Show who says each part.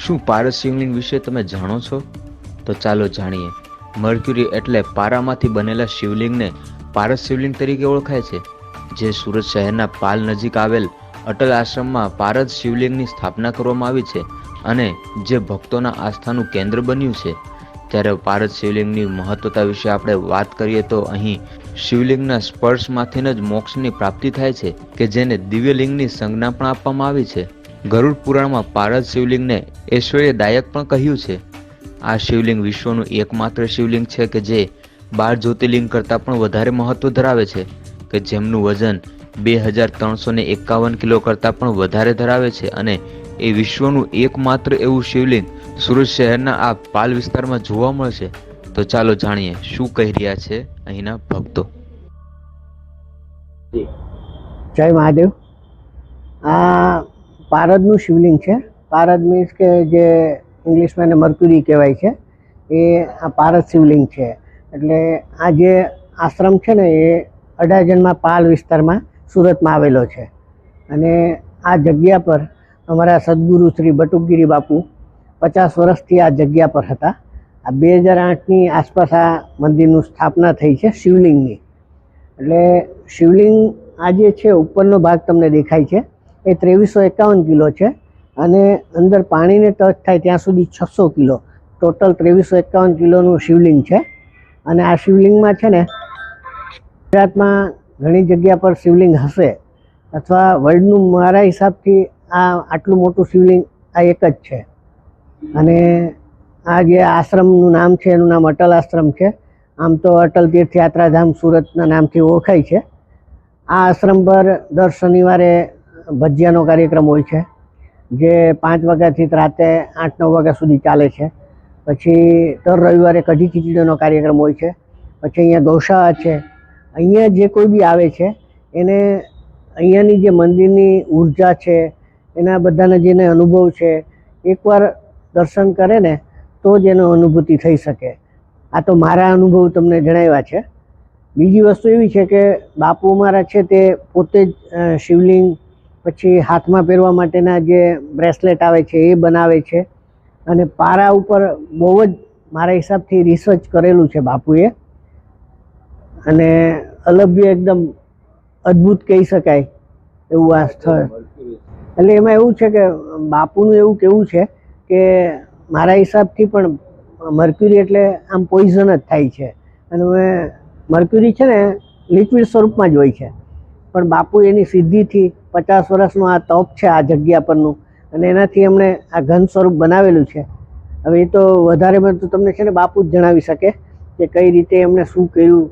Speaker 1: શું પારસ શિવલિંગ વિશે તમે જાણો છો? તો ચાલો જાણીએ. મર્ક્યુરી એટલે પારામાંથી બનેલા શિવલિંગને પારસ શિવલિંગ તરીકે ઓળખાય છે, જે સુરત શહેરના પાલ નજીક આવેલ અટલ આશ્રમમાં પારસ શિવલિંગની સ્થાપના કરવામાં આવી છે અને જે ભક્તોના આસ્થાનું કેન્દ્ર બન્યું છે. ત્યારે પારસ શિવલિંગની મહત્વતા વિશે આપણે વાત કરીએ તો અહીં શિવલિંગના સ્પર્શમાંથી જ મોક્ષની પ્રાપ્તિ થાય છે, કે જેને દિવ્યલિંગની સંજ્ઞા પણ આપવામાં આવી છે. ગરુડ પુરાણમાં પારસ શિવલિંગને ઐશ્વર્યદાયક પણ કહ્યું છે. આ શિવલિંગ વિશ્વનું એકમાત્ર શિવલિંગ છે કે જે 12 જ્યોતિર્લિંગ કરતાં પણ વધારે મહત્વ ધરાવે છે, કે જેમનું વજન 2351 કિલો કરતાં પણ વધારે ધરાવે છે અને એ વિશ્વનું એકમાત્ર એવું શિવલિંગ સુરત શહેરના આ પાલ વિસ્તારમાં જોવા મળશે. તો ચાલો જાણીએ શું કહી રહ્યા છે અહીંના ભક્તો.
Speaker 2: જય મહાદેવ. આ પારદનું શિવલિંગ છે. પારદ મીન્સ કે જે ઇંગ્લિશમાં એને મર્ક્યુરી કહેવાય છે, એ આ પારદ શિવલિંગ છે. એટલે આ જે આશ્રમ છે ને એ અડાજણમાં પાલ વિસ્તારમાં સુરતમાં આવેલો છે. અને આ જગ્યા પર અમારા સદગુરુ શ્રી બટુકગીરી બાપુ 50 વર્ષથી આ જગ્યા પર હતા. આ 2008ની આસપાસ આ મંદિરનું સ્થાપના થઈ છે શિવલિંગની. એટલે શિવલિંગ આ જે છે ઉપરનો ભાગ તમને દેખાય છે એ 2351 કિલો છે અને અંદર પાણીને ટચ થાય ત્યાં સુધી 600 કિલો, ટોટલ 2351 કિલોનું શિવલિંગ છે. અને આ શિવલિંગમાં છે ને ગુજરાતમાં ઘણી જગ્યા પર શિવલિંગ હશે, અથવા વર્લ્ડનું મારા હિસાબથી આ આટલું મોટું શિવલિંગ આ એક જ છે. અને આ જે આશ્રમનું નામ છે એનું નામ અટલ આશ્રમ છે. આમ તો અટલ તીર્થયાત્રાધામ સુરતના નામથી ઓળખાય છે. આ આશ્રમ પર દર શનિવારે ભજીયાનો કાર્યક્રમ હોય છે, જે 5 વાગ્યાથી રાતે 8-9 વાગ્યા સુધી ચાલે છે. પછી દર રવિવારે કઢી ખીચડીનો કાર્યક્રમ હોય છે. પછી અહીંયા ગૌશાળા છે. અહીંયા જે કોઈ બી આવે છે એને અહીંયાની જે મંદિરની ઉર્જા છે, એના બધાના જેને અનુભવ છે, એકવાર દર્શન કરે ને તો જ એનો અનુભૂતિ થઈ શકે. આ તો મારા અનુભવ તમને જણાવ્યા છે. બીજી વસ્તુ એવી છે કે બાપુ અમારા છે તે પોતે જ શિવલિંગ, પછી હાથમાં પહેરવા માટેના જે બ્રેસલેટ આવે છે એ બનાવે છે. અને પારા ઉપર બહુ જ મારા હિસાબથી રિસર્ચ કરેલું છે બાપુએ. અને અલભ્ય એકદમ અદ્ભુત કહી શકાય એવું આ સ્થળ. એટલે એમાં એવું છે કે બાપુનું એવું કહેવું છે કે મારા હિસાબથી પણ મર્ક્યુરી એટલે આમ પોઈઝન જ થાય છે. અને મર્ક્યુરી છે ને લિક્વિડ સ્વરૂપમાં જ હોય છે, પણ બાપુ એની સિદ્ધિથી 50 વર્ષનું આ તપ છે આ જગ્યા પરનું, અને એનાથી એમણે આ ઘન સ્વરૂપ બનાવેલું છે. હવે એ તો વધારેમાં તો તમને છે ને બાપુ જ જણાવી શકે કે કઈ રીતે એમણે શું કર્યું